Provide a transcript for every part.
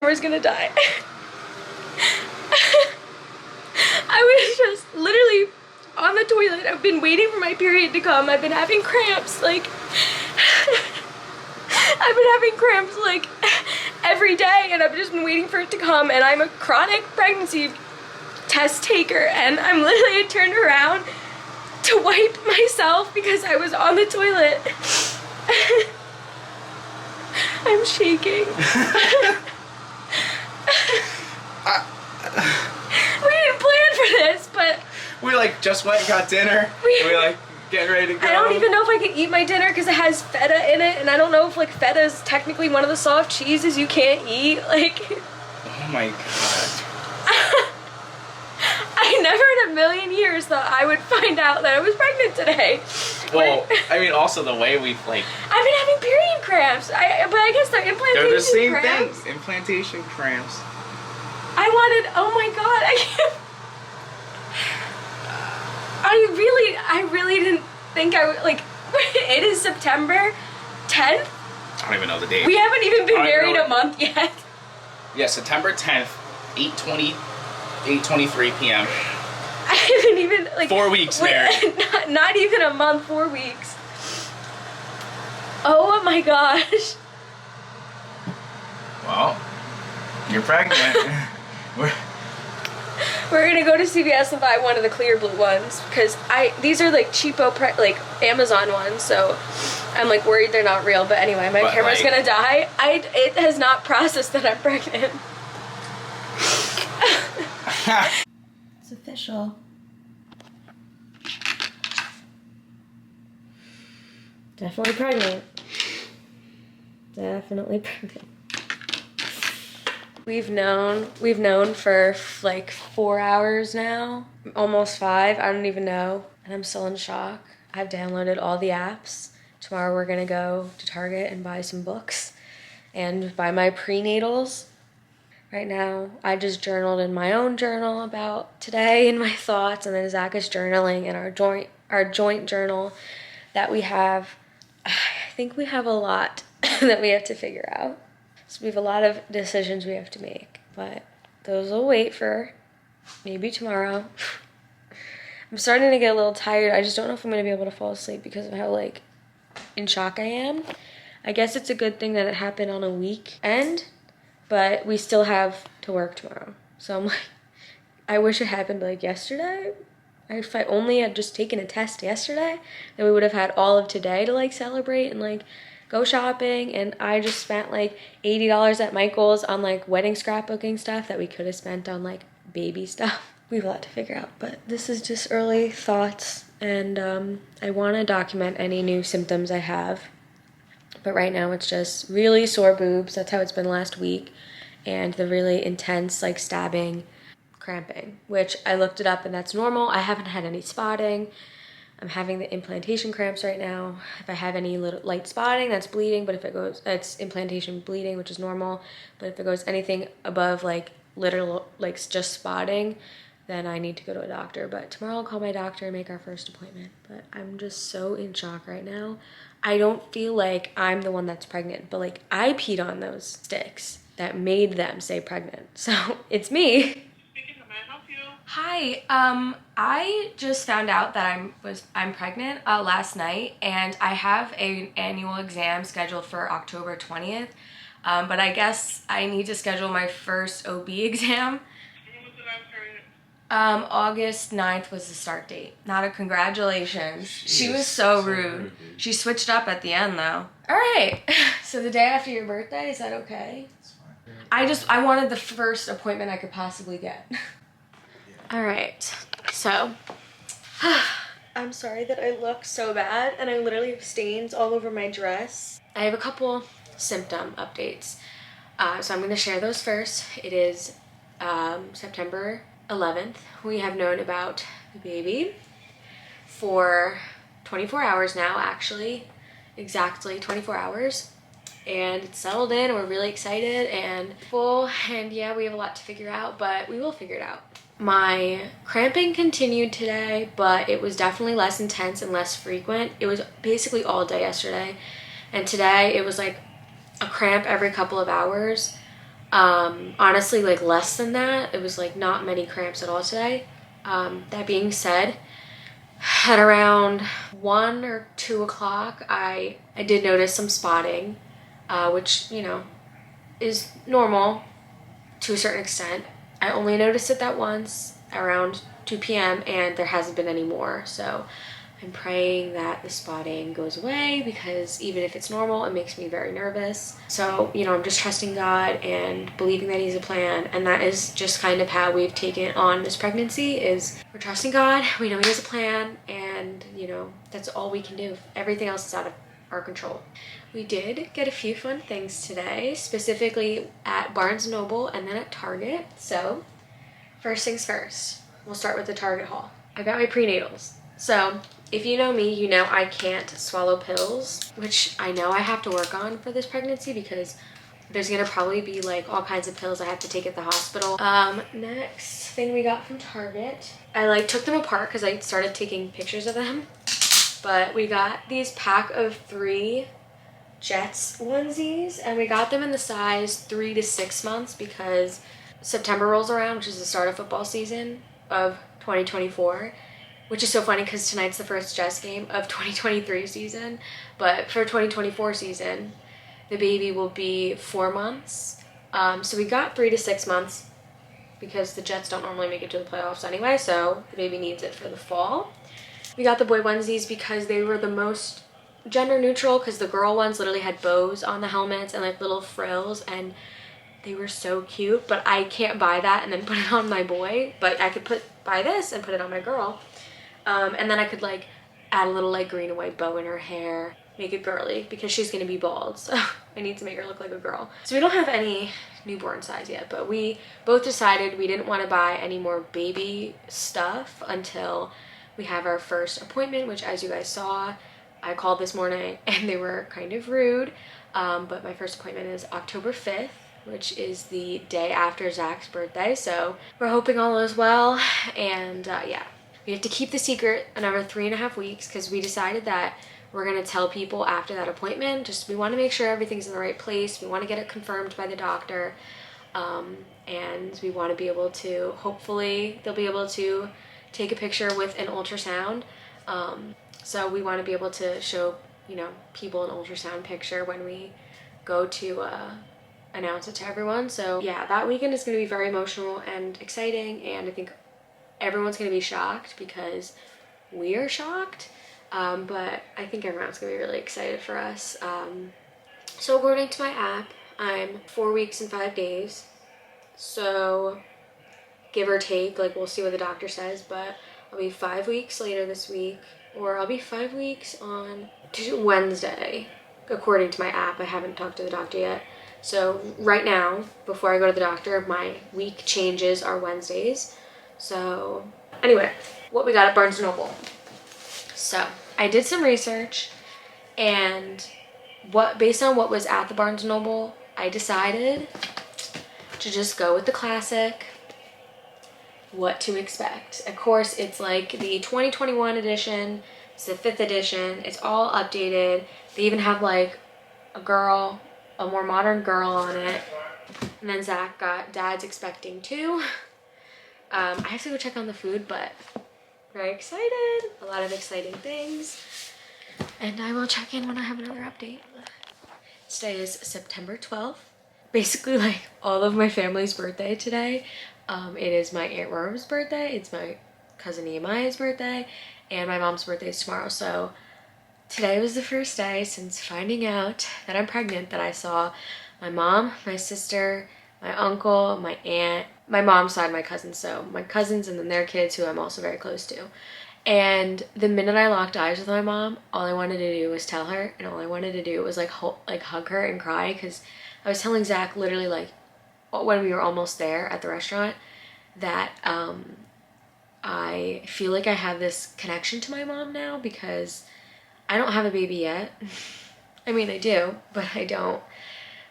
was gonna die. I was just literally on the toilet. I've been waiting for my period to come. I've been having cramps, like, I've been having cramps, like, every day, and I've just been waiting for it to come, and I'm a chronic pregnancy test taker, and I'm literally turned around to wipe myself because I was on the toilet. I'm shaking. We didn't plan for this, but we like just went and got dinner. We like getting ready to go. I don't even know if I can eat my dinner because it has feta in it, and I don't know if like feta is technically one of the soft cheeses you can't eat. Like, oh my god. I never in a million years thought I would find out that I was pregnant today. Well, I mean, also the way we've like. I've been having period cramps. But I guess they're implantation They're the same cramps. things. Implantation cramps. I wanted. Oh my god! I can't. I really didn't think I would, like, it is September 10th? I don't even know the date. We haven't even been married a month yet. Yeah, September 10th, 8:23 p.m. I haven't even, like... 4 weeks married. Not even a month, 4 weeks. Oh my gosh. Well, you're pregnant. We're gonna go to CVS and buy one of the clear blue ones because these are like cheapo like Amazon ones, so I'm like worried they're not real. But anyway, my camera's like, gonna die. It has not processed that I'm pregnant. It's official. Definitely pregnant. Definitely pregnant. We've known for like 4 hours now, almost 5, I don't even know, and I'm still in shock. I've downloaded all the apps. Tomorrow we're gonna go to Target and buy some books and buy my prenatals. Right now, I just journaled in my own journal about today and my thoughts, and then Zach is journaling in our joint journal that we have. I think we have a lot that we have to figure out. So we have a lot of decisions we have to make, but those will wait for maybe tomorrow. I'm starting to get a little tired. I just don't know if I'm going to be able to fall asleep because of how, like, in shock I am. I guess it's a good thing that it happened on a weekend, but we still have to work tomorrow. So I'm like, I wish it happened, like, yesterday. If I only had just taken a test yesterday, then we would have had all of today to, like, celebrate and, like, go shopping, and I just spent like $80 at Michael's on like wedding scrapbooking stuff that we could have spent on like baby stuff. We have a lot to figure out, but this is just early thoughts, and I want to document any new symptoms I have. But right now it's just really sore boobs. That's how it's been last week, and the really intense like stabbing, cramping, which I looked it up and that's normal. I haven't had any spotting. I'm having the implantation cramps right now. If I have any little light spotting, that's bleeding, but if it goes, it's implantation bleeding, which is normal. But if it goes anything above like literal, like just spotting, then I need to go to a doctor. But tomorrow I'll call my doctor and make our first appointment. But I'm just so in shock right now. I don't feel like I'm the one that's pregnant, but like I peed on those sticks that made them say pregnant. So it's me. Hi, I just found out that I'm pregnant last night, and I have an annual exam scheduled for October 20th, but I guess I need to schedule my first OB exam. August 9th was the start date. Not a congratulations. She was so rude. She switched up at the end though. All right, so the day after your birthday, is that okay? I wanted the first appointment I could possibly get. All right, so I'm sorry that I look so bad, and I literally have stains all over my dress. I have a couple symptom updates, so I'm going to share those first. It is September 11th. We have known about the baby for 24 hours now, actually, exactly 24 hours. And it's settled in, and we're really excited and full, and yeah, we have a lot to figure out, but we will figure it out. My cramping continued today, but it was definitely less intense and less frequent. It was basically all day yesterday, and today it was like a cramp every couple of hours. Honestly, like less than that. It was like not many cramps at all today. That being said, at around 1 or 2 o'clock, I did notice some spotting, which, you know, is normal to a certain extent. I only noticed it that once around 2 p.m. and there hasn't been any more. So I'm praying that the spotting goes away, because even if it's normal, it makes me very nervous. So, you know, I'm just trusting God and believing that He has a plan. And that is just kind of how we've taken on this pregnancy, is we're trusting God. We know He has a plan, and, you know, that's all we can do. Everything else is out of our control. We did get a few fun things today, specifically at Barnes & Noble and then at Target. So first things first, we'll start with the Target haul. I got my prenatals. So if you know me, you know I can't swallow pills, which I know I have to work on for this pregnancy, because there's gonna probably be like all kinds of pills I have to take at the hospital. Next thing we got from Target, I like took them apart because I started taking pictures of them. But we got these pack of 3 Jets onesies, and we got them in the size 3 to 6 months because September rolls around, which is the start of football season of 2024, which is so funny because tonight's the first Jets game of 2023 season. But for 2024 season, the baby will be 4 months. So we got 3 to 6 months because the Jets don't normally make it to the playoffs anyway, so the baby needs it for the fall. We got the boy onesies because they were the most gender neutral, because the girl ones literally had bows on the helmets and like little frills, and they were so cute. But I can't buy that and then put it on my boy, but I could buy this and put it on my girl. And then I could like add a little like green and white bow in her hair, make it girly, because she's gonna be bald, so I need to make her look like a girl. So we don't have any newborn size yet, but we both decided we didn't want to buy any more baby stuff until we have our first appointment, which, as you guys saw, I called this morning and they were kind of rude. But my first appointment is October 5th, which is the day after Zach's birthday. So we're hoping all is well. And yeah, we have to keep the secret another 3.5 weeks, because we decided that we're going to tell people after that appointment. Just, we want to make sure everything's in the right place. We want to get it confirmed by the doctor. And we want to be able to, hopefully they'll be able to take a picture with an ultrasound. So we want to be able to show, you know, people an ultrasound picture when we go to announce it to everyone. So yeah, that weekend is going to be very emotional and exciting, and I think everyone's going to be shocked because we are shocked. But I think everyone's going to be really excited for us. So according to my app, I'm 4 weeks and 5 days. So give or take, like we'll see what the doctor says, but I'll be 5 weeks later this week, or I'll be 5 weeks on Wednesday, according to my app. I haven't talked to the doctor yet. So right now, before I go to the doctor, my week changes are Wednesdays. So anyway, what we got at Barnes & Noble. So I did some research, and based on what was at the Barnes & Noble, I decided to just go with the classic, what to expect. Of course, it's like the 2021 edition, it's the 5th edition, it's all updated. They even have like a more modern girl on it. And then Zach got Dad's Expecting Too. I have to go check on the food, but very excited. A lot of exciting things. And I will check in when I have another update. Today is September 12th. Basically like all of my family's birthday today. It is my Aunt Worm's birthday, it's my cousin Nehemiah's birthday, and my mom's birthday is tomorrow. So today was the first day since finding out that I'm pregnant that I saw my mom, my sister, my uncle, my aunt, my mom's side, my cousins, so my cousins and then their kids, who I'm also very close to. And the minute I locked eyes with my mom, all I wanted to do was tell her, and all I wanted to do was like hug her and cry, because I was telling Zach literally like when we were almost there at the restaurant that I feel like I have this connection to my mom now, because I don't have a baby yet. I mean, I do, but I don't.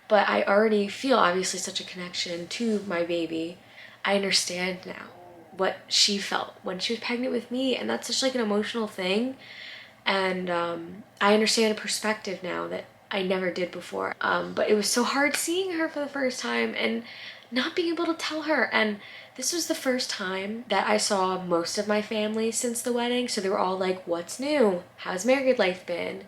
But I already feel obviously such a connection to my baby. I understand now what she felt when she was pregnant with me, and that's such like an emotional thing. And I understand a perspective now that I never did before. But it was so hard seeing her for the first time and not being able to tell her. And this was the first time that I saw most of my family since the wedding. So they were all like, what's new? How's married life been?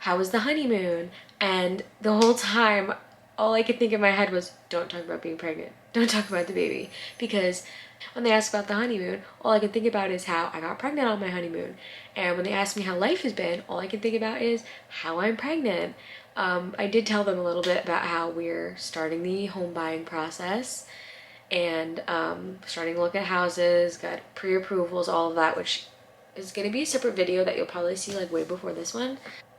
How was the honeymoon? And the whole time, all I could think in my head was, don't talk about being pregnant. Don't talk about the baby. Because when they ask about the honeymoon, all I can think about is how I got pregnant on my honeymoon. And when they ask me how life has been, all I can think about is how I'm pregnant. I did tell them a little bit about how we're starting the home buying process and starting to look at houses, got pre-approvals, all of that, which is going to be a separate video that you'll probably see like way before this one.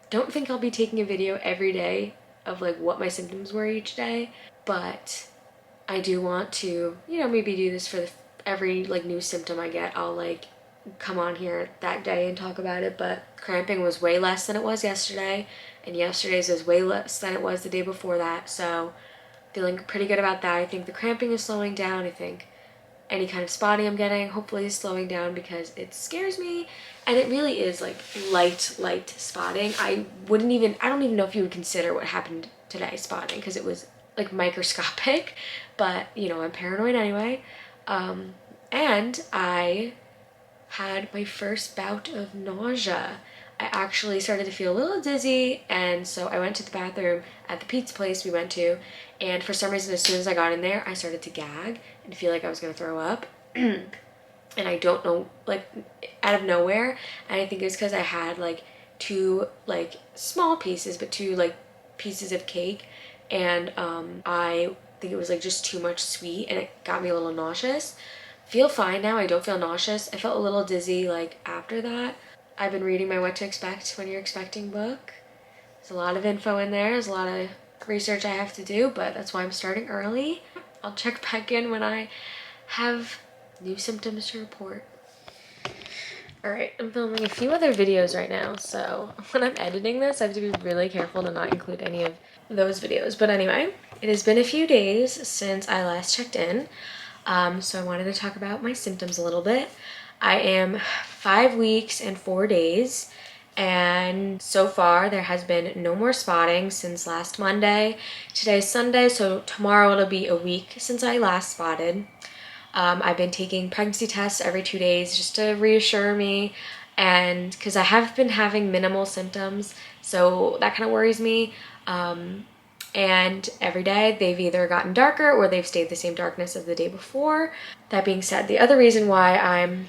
Don't think I'll be taking a video every day of like what my symptoms were each day, but I do want to, you know, maybe do this for every like new symptom I get. I'll like come on here that day and talk about it. But cramping was way less than it was yesterday, and yesterday's was way less than it was the day before that. So feeling pretty good about that. I think the cramping is slowing down. I think any kind of spotting I'm getting hopefully is slowing down because it scares me, and it really is like light spotting. I don't even know if you would consider what happened today spotting, because it was like microscopic, but you know, I'm paranoid anyway. And I had my first bout of nausea. I actually started to feel a little dizzy, and so I went to the bathroom at the pizza place we went to, and for some reason as soon as I got in there I started to gag and feel like I was gonna throw up. And I don't know, like out of nowhere, and I think it was because I had like two like small pieces, but two like pieces of cake, and I think it was like just too much sweet and it got me a little nauseous. Feel fine now, I don't feel nauseous. I felt a little dizzy like after that. I've been reading my What to Expect When You're Expecting book. There's a lot of info in there, there's a lot of research I have to do, but that's why I'm starting early. I'll check back in when I have new symptoms to report. Alright, I'm filming a few other videos right now, so when I'm editing this, I have to be really careful to not include any of those videos. But anyway, it has been a few days since I last checked in, so I wanted to talk about my symptoms a little bit. I am 5 weeks and 4 days, and so far there has been no more spotting since last Monday. Today's Sunday, so tomorrow it'll be a week since I last spotted. I've been taking pregnancy tests every 2 days just to reassure me, and because I have been having minimal symptoms, so that kind of worries me. And every day they've either gotten darker or they've stayed the same darkness of the day before. That being said, the other reason why I'm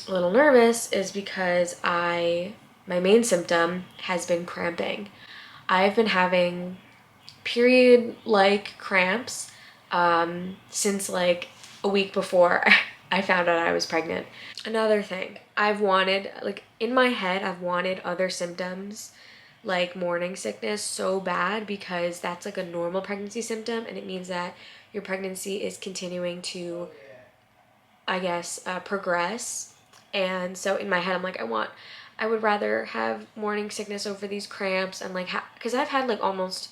a little nervous is because my main symptom has been cramping. I've been having period-like cramps since like a week before I found out I was pregnant. Another thing, I've wanted, like in my head, I've wanted other symptoms like morning sickness so bad, because that's like a normal pregnancy symptom, and it means that your pregnancy is continuing to, I guess, progress. And so in my head, I'm like, I would rather have morning sickness over these cramps, and like, because I've had like almost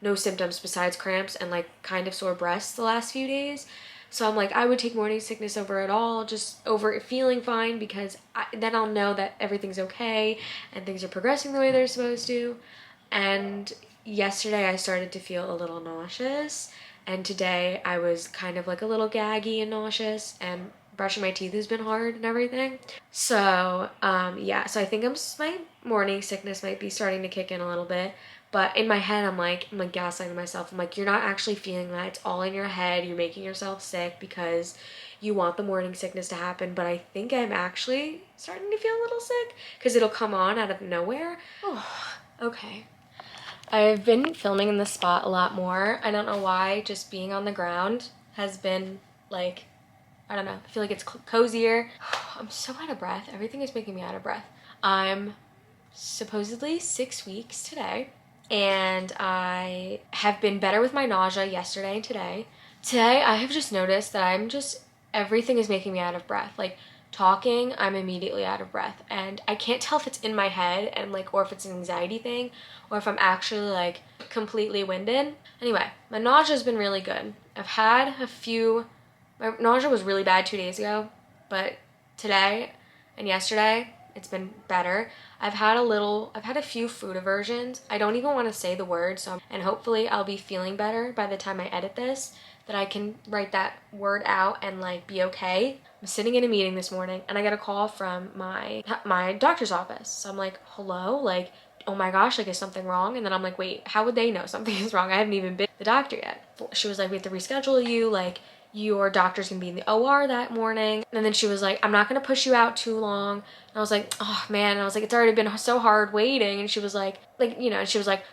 no symptoms besides cramps and like kind of sore breasts the last few days. So I'm like, I would take morning sickness over it all, just over feeling fine, because then I'll know that everything's okay and things are progressing the way they're supposed to. And yesterday I started to feel a little nauseous, and today I was kind of like a little gaggy and nauseous, and brushing my teeth has been hard and everything. So yeah, so I think my morning sickness might be starting to kick in a little bit. But in my head, I'm like gaslighting myself. I'm like, you're not actually feeling that. It's all in your head. You're making yourself sick because you want the morning sickness to happen. But I think I'm actually starting to feel a little sick because it'll come on out of nowhere. Oh, okay. I've been filming in the spot a lot more. I don't know why. Just being on the ground has been like, I don't know. I feel like it's cozier. I'm so out of breath. Everything is making me out of breath. I'm supposedly 6 weeks today, and I have been better with my nausea yesterday and today. Today, I have just noticed that everything is making me out of breath. Like, talking, I'm immediately out of breath, and I can't tell if it's in my head and like, or if it's an anxiety thing, or if I'm actually like completely winded. Anyway, my nausea has been really good. My nausea was really bad 2 days ago, but today and yesterday it's been better. I've had a few food aversions. I don't even want to say the word, and hopefully I'll be feeling better by the time I edit this, that I can write that word out and like be okay. I'm sitting in a meeting this morning and I got a call from my doctor's office. So I'm like, hello, like, oh my gosh, like, is something wrong? And then I'm like, wait, how would they know something is wrong? I haven't even been to the doctor yet. She was like, we have to reschedule you, like, your doctor's gonna be in the OR that morning. And then she was like, I'm not gonna push you out too long. And I was like, oh man. And I was like, it's already been so hard waiting. And she was like, and she was like,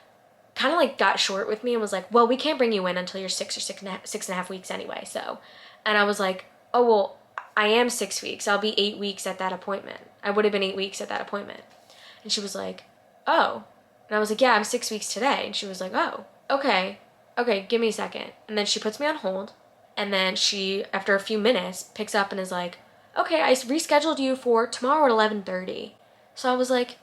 kind of like got short with me and was like, well, we can't bring you in until you're 6 and a half weeks anyway. So, and I was like, oh, well, I am 6 weeks. I'll be 8 weeks at that appointment. I would have been 8 weeks at that appointment. And she was like, oh. And I was like, yeah, I'm 6 weeks today. And she was like, oh, okay, give me a second. And then she puts me on hold. And then she, after a few minutes, picks up and is like, okay, I rescheduled you for tomorrow at 11:30. So I was like,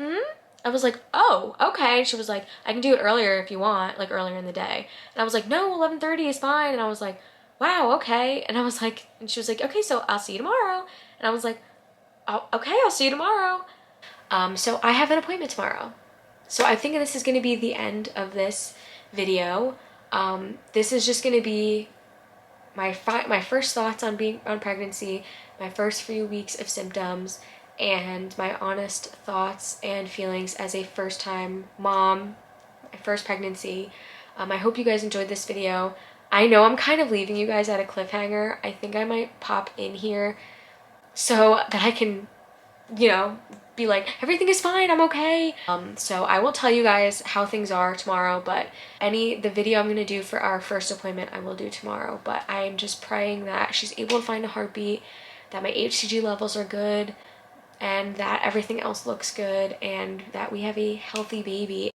I was like, oh, okay. And she was like, I can do it earlier if you want, like earlier in the day. And I was like, no, 11:30 is fine. And I was like, wow, okay. And I was like, and she was like, okay, so I'll see you tomorrow. And I was like, oh, okay, I'll see you tomorrow. So I have an appointment tomorrow. So I think this is going to be the end of this video. This is just going to be my first thoughts on pregnancy, my first few weeks of symptoms, and my honest thoughts and feelings as a first-time mom, my first pregnancy. I hope you guys enjoyed this video. I know I'm kind of leaving you guys at a cliffhanger. I think I might pop in here so that I can, be like, everything is fine, I'm okay. So I will tell you guys how things are tomorrow, but the video I'm gonna do for our first appointment, I will do tomorrow. But I'm just praying that she's able to find a heartbeat, that my HCG levels are good, and that everything else looks good, and that we have a healthy baby.